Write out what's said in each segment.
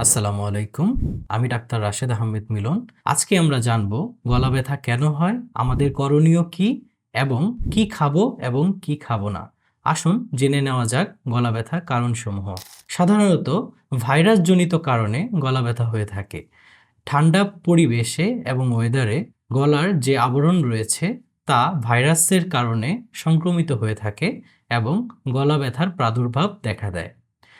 আসসালামু আলাইকুম। আমি ডাক্তার রাশেদ আহমেদ মিলন। আজকে আমরা জানব গলা ব্যথা কেন হয়, আমাদের করণীয় কি এবং কি খাবো এবং কি খাবো না। আসুন জেনে নেওয়া যাক গলা ব্যথার কারণসমূহ। সাধারণত ভাইরাসজনিত কারণে গলা ব্যথা হয়ে থাকে। ঠান্ডা পরিবেশে এবং ওয়েদারে গলার যে আবরণ রয়েছে তা ভাইরাসের কারণে সংক্রমিত হয়ে থাকে এবং গলা ব্যথার প্রাদুর্ভাব দেখা দেয়।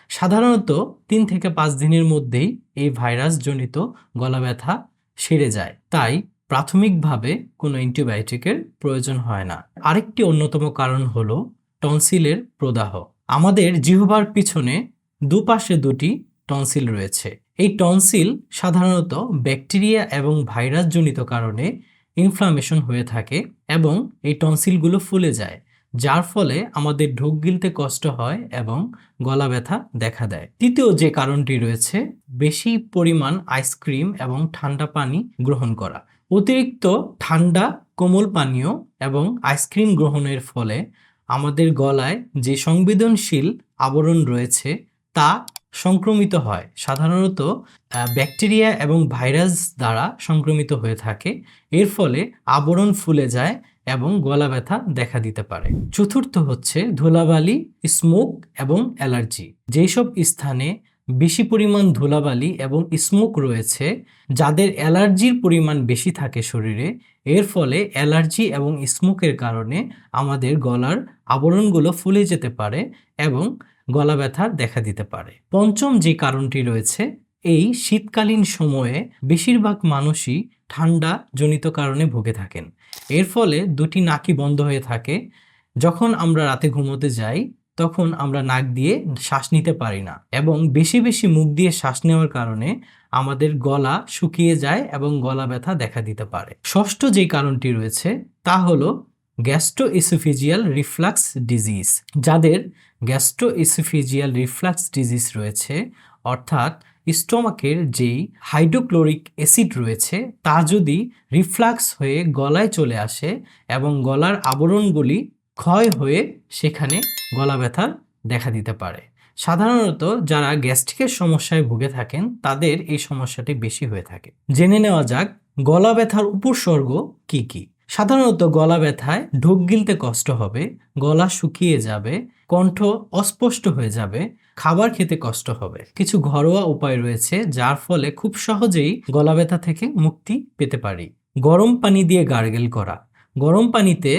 সাধারণত ৩ থেকে ৫ দিনের মধ্যেই এই ভাইরাসজনিত গলা ব্যথা সেরে যায়। তাই প্রাথমিকভাবে কোনো অ্যান্টিবায়োটিকের প্রয়োজন হয় না। আরেকটি অন্যতম কারণ হলো টনসিলের প্রদাহ। আমাদের জিহ্বার পিছনে দুপাশে দুটি টনসিল রয়েছে। এই টনসিল সাধারণত ব্যাকটেরিয়া এবং ভাইরাসজনিত কারণে ইনফ্লামেশন হয়ে থাকে এবং এই টনসিলগুলো ফুলে যায়, যার ফলে আমাদের ঢোক গিলতে কষ্ট হয় এবং গলা ব্যথা দেখা দেয়। তৃতীয় যে কারণটি রয়েছে, বেশি পরিমাণ আইসক্রিম এবং ঠান্ডা পানি গ্রহণ করা। অতিরিক্ত ঠান্ডা কোমল পানীয় এবং আইসক্রিম গ্রহণের ফলে আমাদের গলায় যে সংবেদনশীল আবরণ রয়েছে তা সংক্রমিত হয়। সাধারণত ব্যাকটেরিয়া এবং ভাইরাস দ্বারা সংক্রমিত হয়ে থাকে। এর ফলে আবরণ ফুলে যায় এবং গলা ব্যথা দেখা দিতে পারে। চতুর্থ হচ্ছে ধুলাবালি, স্মোক এবং অ্যালার্জি। যেসব স্থানে বেশি পরিমাণ ধুলাবালি এবং স্মোক রয়েছে, যাদের অ্যালার্জির পরিমাণ বেশি থাকে শরীরে, এর ফলে অ্যালার্জি এবং স্মোকের কারণে আমাদের গলার আবরণগুলো ফুলে যেতে পারে এবং গলা ব্যথা দেখা দিতে পারে। পঞ্চম যে কারণটি রয়েছে, এই শীতকালীন সময়ে বেশিরভাগ মানুষই ঠান্ডা জনিত কারণে ভুগে থাকেন। এর ফলে দুটি নাকই বন্ধ হয়ে থাকে। যখন আমরা রাতে ঘুমোতে যাই তখন আমরা নাক দিয়ে শ্বাস নিতে পারি না এবং বেশি বেশি মুখ দিয়ে শ্বাস নেওয়ার কারণে আমাদের গলা শুকিয়ে যায় এবং গলা ব্যথা দেখা দিতে পারে। ষষ্ঠ যে কারণটি রয়েছে তা হলো গ্যাস্ট্রোএসোফেজিয়াল রিফ্লাক্স ডিজিজ। যাদের গ্যাস্ট্রোএসোফেজিয়াল রিফ্লাক্স ডিজিজ রয়েছে, অর্থাৎ স্টোমাকের যেই হাইড্রোক্লোরিক অ্যাসিড রয়েছে তা যদি রিফ্লাক্স হয়ে গলায় চলে আসে এবং গলার আবরণগুলি ক্ষয় হয়ে সেখানে গলা ব্যথা দেখা দিতে পারে। সাধারণত যারা গ্যাস্ট্রিকের সমস্যায় ভুগে থাকেন তাদের এই সমস্যাটি বেশি হয়ে থাকে। জেনে নেওয়া যাক গলা ব্যথার উপসর্গ কি কি। সাধারণত গলা ব্যথায় ঢোক গিলতে কষ্ট হবে, গলা শুকিয়ে যাবে, কণ্ঠ অস্পষ্ট হয়ে যাবে, খাবার খেতে কষ্ট হবে। কিছু ঘরোয়া উপায় রয়েছে যার ফলে খুব সহজেই গলা ব্যথা থেকে মুক্তি পেতে পারি। গরম পানি দিয়ে গার্গেল করা। গরম পানিতে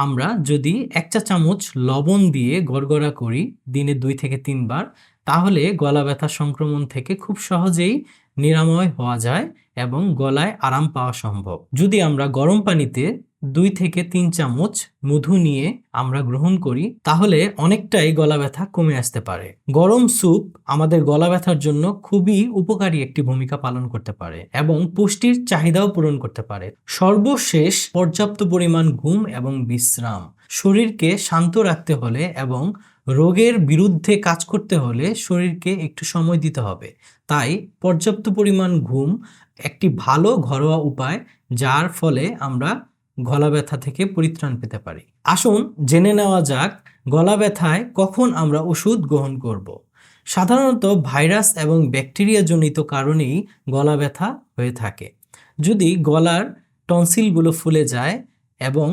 আমরা যদি 1 চা চামচ লবণ দিয়ে গড়গড়া করি দিনে 2 থেকে 3 বার, তাহলে গলা ব্যথা সংক্রমণ থেকে খুব সহজেই নিরাময় হওয়া যায় এবং গলায় আরাম পাওয়া সম্ভব। যদি আমরা গরম পানিতে 2 থেকে 3 চামচ মধু নিয়ে আমরা গ্রহণ করি তাহলে অনেকটাই গলা ব্যথা কমে আসতে পারে। গরম স্যুপ আমাদের গলা ব্যথার জন্য খুবই উপকারী একটি ভূমিকা পালন করতে পারে এবং পুষ্টির চাহিদাও পূরণ করতে পারে। সর্বশেষ পর্যাপ্ত পরিমাণ ঘুম এবং বিশ্রাম। শরীরকে শান্ত রাখতে হলে এবং রোগের বিরুদ্ধে কাজ করতে হলে শরীরকে একটু সময় দিতে হবে। তাই পর্যাপ্ত পরিমাণ ঘুম একটি ভালো ঘরোয়া উপায়, যার ফলে আমরা গলা ব্যথা থেকে পরিত্রাণ পেতে পারি। আসুন জেনে নেওয়া যাক গলা ব্যথায় কখন আমরা ওষুধ গ্রহণ করব। সাধারণত ভাইরাস এবং ব্যাকটেরিয়া জনিত কারণেই গলা ব্যথা হয়ে থাকে। যদি গলার টনসিলগুলো ফুলে যায় এবং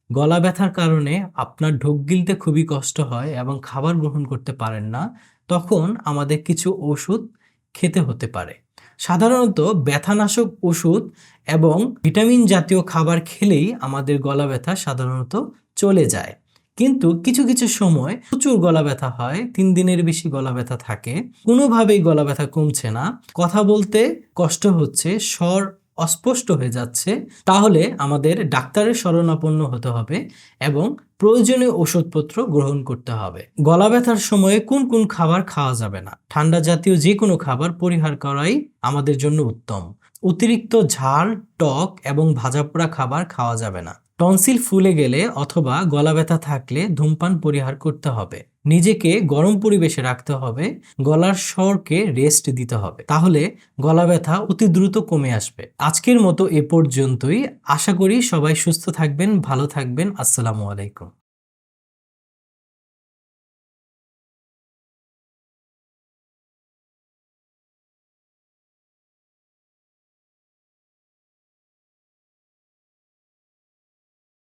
গলা ব্যথার কারণে আপনার ঢোক গিলতে খুবই কষ্ট হয় এবং খাবার গ্রহণ করতে পারেন না, তখন আমাদের কিছু ওষুধ খেতে হতে পারে। সাধারণত ব্যথানাশক ওষুধ এবং ভিটামিন জাতীয় খাবার খেলেই আমাদের গলা ব্যথা সাধারণত চলে যায়। কিন্তু কিছু কিছু সময় প্রচুর গলা ব্যথা হয়, 3 দিনের বেশি গলা ব্যথা থাকে, কোনোভাবেই গলা ব্যথা কমছে না, কথা বলতে কষ্ট হচ্ছে, স্বর অস্পষ্ট হয়ে যাচ্ছে, তাহলে আমাদের ডাক্তারের শরণাপন্ন হতে হবে এবং প্রয়োজনীয় ওষুধপত্র গ্রহণ করতে হবে। গলা ব্যথার সময়ে কোন কোন খাবার খাওয়া যাবে না। ঠান্ডা জাতীয় যে কোনো খাবার পরিহার করাই আমাদের জন্য উত্তম। অতিরিক্ত ঝাল, টক এবং ভাজাপোড়া খাবার খাওয়া যাবে না। টনসিল ফুলে গেলে অথবা গলা ব্যথা থাকলে ধূমপান পরিহার করতে হবে। নিজেকে গরম পরিবেশে রাখতে হবে, গলার স্বরকে রেস্ট দিতে হবে, তাহলে গলা ব্যথা অতি দ্রুত কমে আসবে। আজকের মতো এ পর্যন্তই। আশা করি সবাই সুস্থ থাকবেন, ভালো থাকবেন। আসসালামু আলাইকুম।